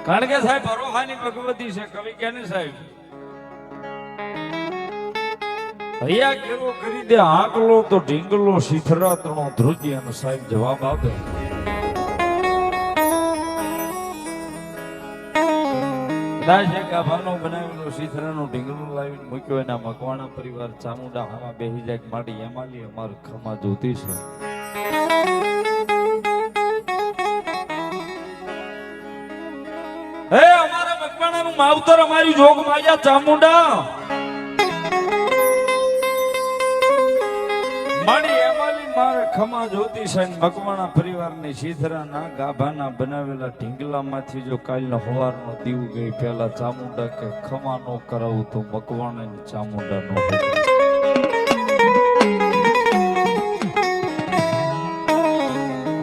કારણ કે સાહેબ અરોહાની ભગવતી છે કવિ કેને સાહેબ હૈયા કેરો કરી દે આકલો તો ઢીંગલો શીથરા તણો ધ્રુજી અને સાહેબ જવાબ આપે કદાચ એક આભાનો બનાવેલો શીથરાનો ઢીંગલો લાવીને મૂક્યો એના મકવાણા પરિવાર ચામુંડા હામાં બેહી જાય માડી એમાલી અમારું ખમા જોતી છે હે અમારા મકવાણાનું માવતર અમારી જોગ માયા ચામુંડા માડી એમાલી મારે ખમા જોતી છે મકવાણા પરિવારની શીથરાના ગાભાના બનાવેલા ઢીંગલામાંથી જો કાલનો હવારનો દીવ ગઈ પહેલા ચામુંડા કે ખમા નો કરાવું તો મકવાણાની ચામુંડા નો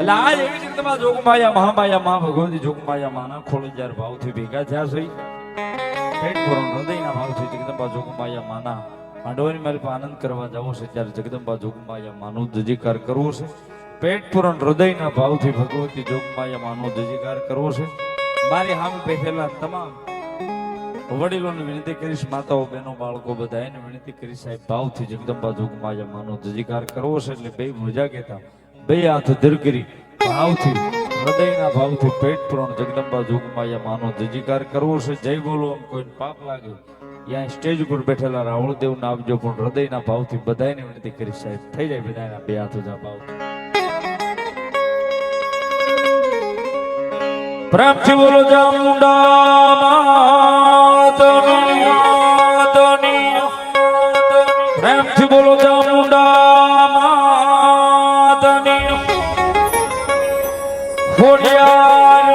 એટલે આ એવી જગદંબા જોગમાયા મહામાયા મા ભગવતી જોગમાયા માના ખોળજાર ભાવથી ભેગા થયા છે પેટ પુરાણ હૃદયના ભાવથી જગદંબા જોગમાયા માના માંડવાની મારી આનંદ કરવા જવો છે ત્યારે જગદંબા જોગમાયા માનો જયકાર કરવો છે પેટ પુરાણ હૃદયના ભાવથી ભગવતી જોગમાયા માનો જયકાર કરવો છે મારી સામે બેઠેલા તમામ વડીલોને વિનંતી કરીશ માતાઓ બહેનો બાળકો બધાને વિનંતી કરી સાહેબ ભાવથી જગદંબા જોગમાયા માનો જયકાર કરવો છે એટલે બે મોજા કહેતા બે હાથ ધીર કરી ભાવથી હૃદયના ભાવથી પેટ પુરાણ જગદંબા જોગમાયા માનો જયકાર કરવો છે જય બોલો આમ કોઈને પાપ લાગે યા સ્ટેજ ઉપર બેઠેલા રાવળદેવ ના આપજો પણ હૃદયના ભાવથી બધાને વિનંતી કરી સાહેબ થઈ જાય બધાના બે હાથ જા ભાવ પ્રેમથી બોલો ચામુંડા માતની પ્રેમથી બોલો ચામુંડા માતની ખોડિયાર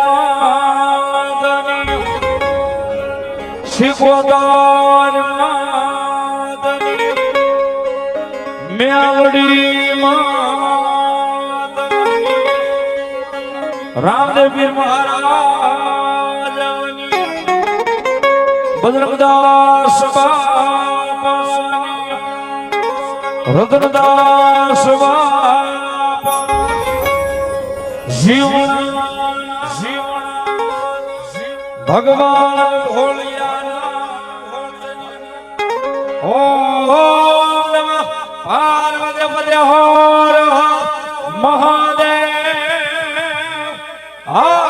માતની શિકોદાર માતની મેલડી માતની રામદેવીર મહારાજની બજરંગદાસ બાપાની રતનદાસ બાપા ભગવાન ભોળિયા ઓમ નમઃ પાર્વતી પદે હર મહાદેવ હા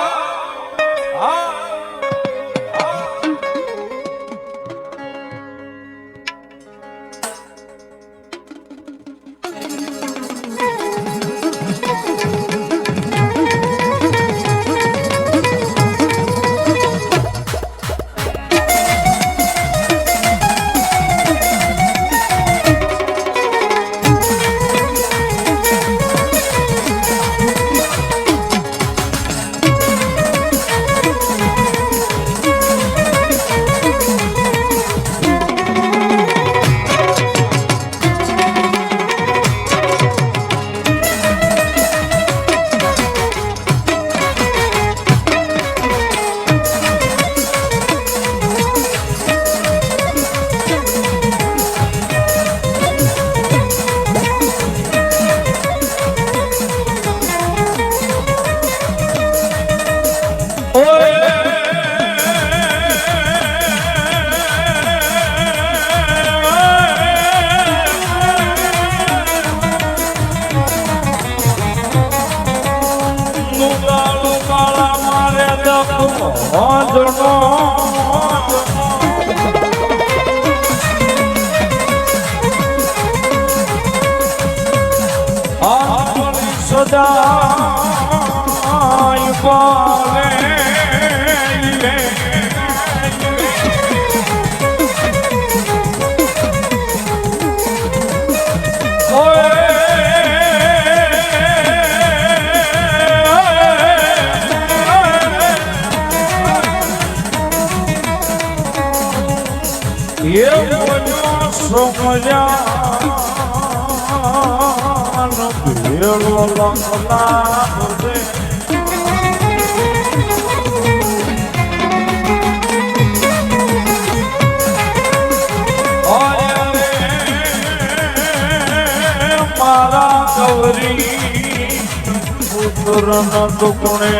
સદાય પાલે મારા ગૌરી પુત્ર ન ટુકડે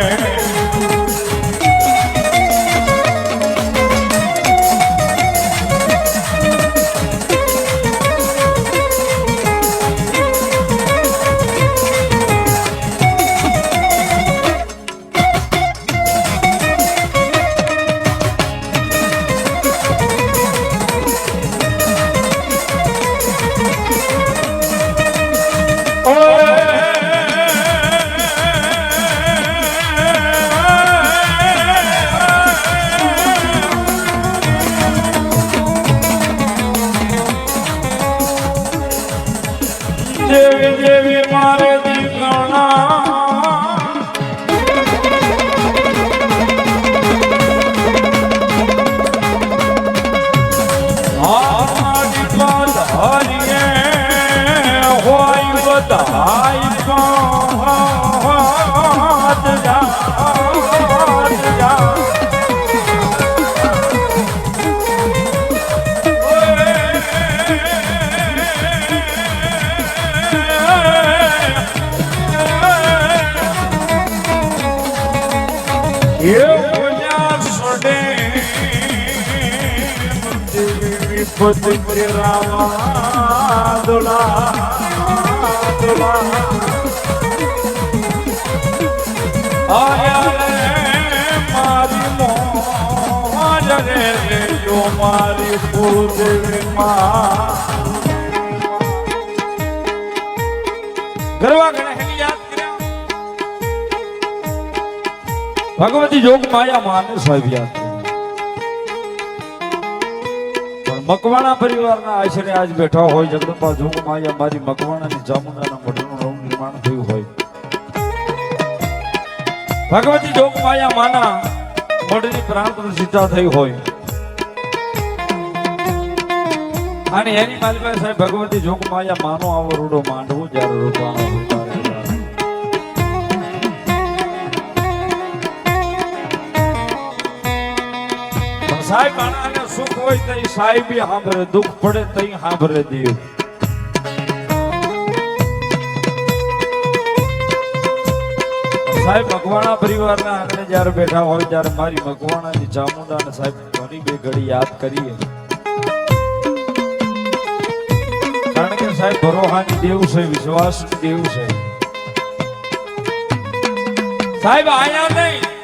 પતિ કે રામા દોલા દોલા આયા રે મારી મોજ રે જો મારી કુળદેવી માં ગરવા ગણે યાદ કર્યા ભગવતી જોગ માયા માને સાહેબ યાદ પણ મકવાણા પરિવારના આશરે આજ બેઠા હોય જગદંબા જોગ માયા મારી મકવાણાની ચામુંડાના મઢનું નવું નિર્માણ થયું હોય ભગવતી જોગ માયા માના મઢની પ્રાણ પ્રતિષ્ઠા થઈ હોય અને એની માલિકા સાહેબ ભગવતી જોગ માયા માનો આવો રૂડો માંડવો જ્યારે રૂપાનો સાહેબ આને સુખ હોય તઈ સાહેબ સાંભળે દુઃખ પડે તઈ સાંભળે દેવ સાહેબ મકવાણા પરિવારના આંગણે જ્યારે બેઠા હોય ત્યારે મારી મકવાણાની ચામુંડાને સાહેબ ઘણી બે ઘડી યાદ કરીએ કારણ કે સાહેબ ભરોહાની દેવ છે વિશ્વાસની દેવ છે સાહેબ આયા નહીં